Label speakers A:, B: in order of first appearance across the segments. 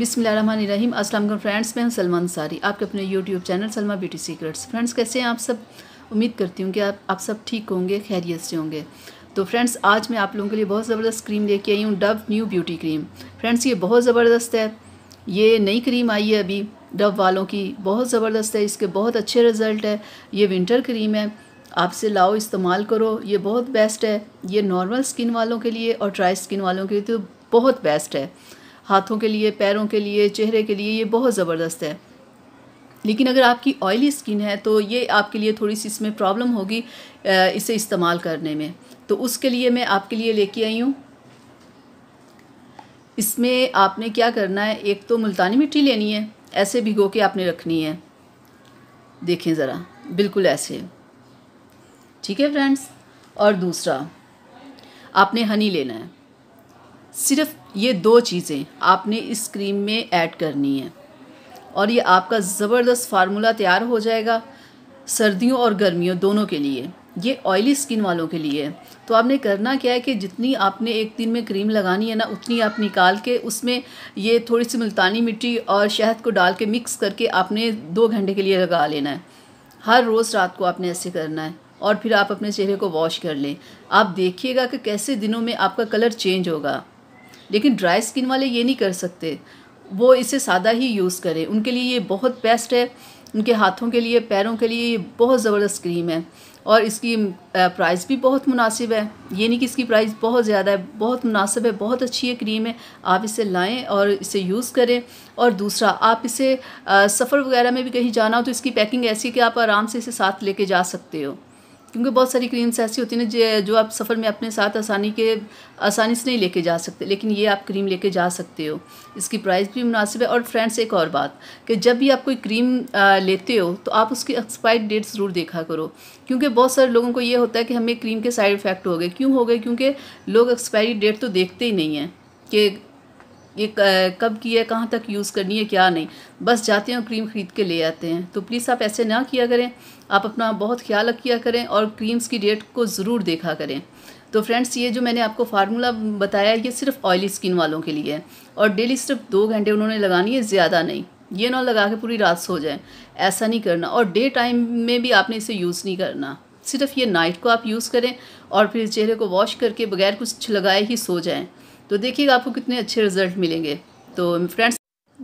A: बिस्मिल्लाहिर्रहमानिर्रहीम। अस्सलाम वालेकुम फ्रेंड्स, मैं हूं सलमा अंसारी, आपके अपने YouTube channel Salma beauty secrets. Friends, कैसे हैं आप सब? उम्मीद करती हूं कि आप सब ठीक होंगे, खैरियत से होंगे। तो फ्रेंड्स, आज मैं आप लोगों के लिए बहुत ज़बरदस्त क्रीम लेके आई हूँ, Dove new beauty cream. Friends, ये बहुत ज़बरदस्त है। ये नई क्रीम आई है अभी डव वालों की, बहुत ज़बरदस्त है। इसके बहुत अच्छे रिज़ल्ट है। ये विंटर क्रीम है, आपसे लाओ इस्तेमाल करो, ये बहुत बेस्ट है। ये नॉर्मल स्किन वालों के लिए और ड्राई स्किन वालों के लिए तो बहुत बेस्ट है। हाथों के लिए, पैरों के लिए, चेहरे के लिए ये बहुत ज़बरदस्त है। लेकिन अगर आपकी ऑयली स्किन है तो ये आपके लिए थोड़ी सी इसमें प्रॉब्लम होगी इसे इस्तेमाल करने में। तो उसके लिए मैं आपके लिए लेके आई हूँ। इसमें आपने क्या करना है, एक तो मुल्तानी मिट्टी लेनी है, ऐसे भिगो के आपने रखनी है। देखें ज़रा, बिल्कुल ऐसे, ठीक है फ्रेंड्स। और दूसरा, आपने हनी लेना है। सिर्फ ये दो चीज़ें आपने इस क्रीम में ऐड करनी है और ये आपका ज़बरदस्त फार्मूला तैयार हो जाएगा सर्दियों और गर्मियों दोनों के लिए। ये ऑयली स्किन वालों के लिए है। तो आपने करना क्या है कि जितनी आपने एक दिन में क्रीम लगानी है ना, उतनी आप निकाल के उसमें ये थोड़ी सी मुल्तानी मिट्टी और शहद को डाल के मिक्स करके आपने 2 घंटे के लिए लगा लेना है। हर रोज़ रात को आपने ऐसे करना है और फिर आप अपने चेहरे को वॉश कर लें। आप देखिएगा कि कैसे दिनों में आपका कलर चेंज होगा। लेकिन ड्राई स्किन वाले ये नहीं कर सकते, वो इसे सादा ही यूज़ करें, उनके लिए ये बहुत बेस्ट है। उनके हाथों के लिए, पैरों के लिए ये बहुत ज़बरदस्त क्रीम है और इसकी प्राइस भी बहुत मुनासिब है। ये नहीं कि इसकी प्राइस बहुत ज़्यादा है, बहुत मुनासिब है, बहुत अच्छी है क्रीम है। आप इसे लाएं और इसे यूज़ करें। और दूसरा, आप इसे सफ़र वगैरह में भी कहीं जाना हो तो इसकी पैकिंग ऐसी है कि आप आराम से इसे साथ लेके जा सकते हो। क्योंकि बहुत सारी क्रीम्स ऐसी होती हैं ना जो आप सफ़र में अपने साथ आसानी से नहीं लेके जा सकते, लेकिन ये आप क्रीम लेके जा सकते हो। इसकी प्राइस भी मुनासिब है। और फ्रेंड्स, एक और बात कि जब भी आप कोई क्रीम लेते हो तो आप उसकी एक्सपायरी डेट ज़रूर देखा करो। क्योंकि बहुत सारे लोगों को ये होता है कि हमें क्रीम के साइड इफ़ेक्ट हो गए। क्यों हो गए? क्योंकि लोग एक्सपायरी डेट तो देखते ही नहीं हैं कि ये कब की है, कहाँ तक यूज़ करनी है, क्या नहीं, बस जाते हैं और क्रीम ख़रीद के ले आते हैं। तो प्लीज़ आप ऐसे ना किया करें, आप अपना बहुत ख्याल रखिया करें और क्रीम्स की डेट को ज़रूर देखा करें। तो फ्रेंड्स, ये जो मैंने आपको फार्मूला बताया ये सिर्फ ऑयली स्किन वालों के लिए है और डेली सिर्फ 2 घंटे उन्होंने लगानी है, ज़्यादा नहीं। ये ना लगा के पूरी रात सो जाएं, ऐसा नहीं करना। और डे टाइम में भी आपने इसे यूज़ नहीं करना, सिर्फ ये नाइट को आप यूज़ करें और फिर चेहरे को वॉश करके बगैर कुछ लगाए ही सो जाएं। तो देखिएगा आपको कितने अच्छे रिजल्ट मिलेंगे। तो फ्रेंड्स,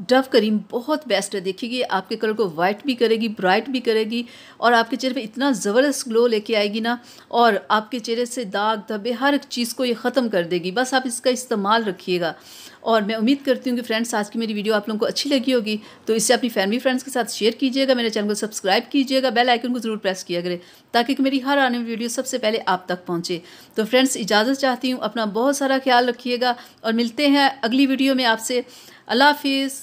A: डव क्रीम बहुत बेस्ट है। देखिए आपके कलर को वाइट भी करेगी, ब्राइट भी करेगी और आपके चेहरे पे इतना ज़बरदस्त ग्लो लेके आएगी ना, और आपके चेहरे से दाग धब्बे हर एक चीज़ को ये ख़त्म कर देगी। बस आप इसका इस्तेमाल रखिएगा। और मैं उम्मीद करती हूँ कि फ्रेंड्स, आज की मेरी वीडियो आप लोगों को अच्छी लगी होगी। तो इसे अपनी फैमिली फ्रेंड्स के साथ शेयर कीजिएगा, मेरे चैनल को सब्सक्राइब कीजिएगा, बेल आइकन को ज़रूर प्रेस किया करें ताकि मेरी हर आने वाली वीडियो सबसे पहले आप तक पहुँचे। तो फ्रेंड्स, इजाज़त चाहती हूँ, अपना बहुत सारा ख्याल रखिएगा और मिलते हैं अगली वीडियो में आपसे। अल्लाह हाफिज़।